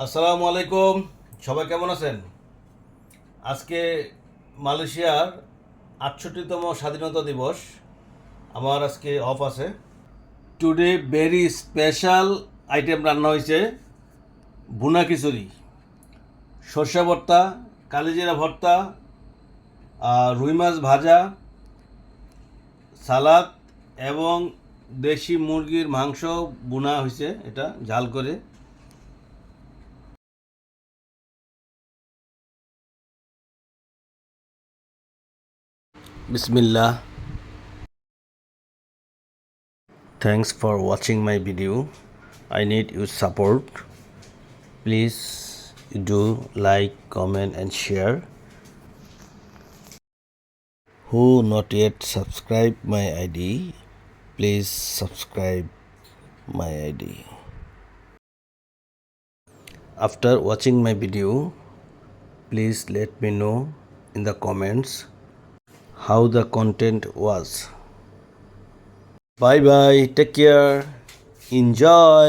আসসালামু আলাইকুম। সবাই কেমন আছেন? আজকে মালয়েশিয়ার ৬৮তম স্বাধীনতা দিবস। আমার আজকে অফ আছে। টুডে ভেরি স্পেশাল আইটেম রান্না হয়েছে। ভুনা খিচুড়ি, সর্ষে ভর্তা, কালিজিরা ভর্তা, রুই মাছ ভাজা, সালাদ এবং দেশি মুরগির মাংস ভুনা হয়েছে, এটা ঝাল করে। বিসমিল্লাহ। Thanks for watching my video. I need your support. Please do like, comment and share. Who not yet subscribe my ID, please subscribe my ID. After watching my video, please let me know in the comments how the content was. Bye bye, take care, enjoy.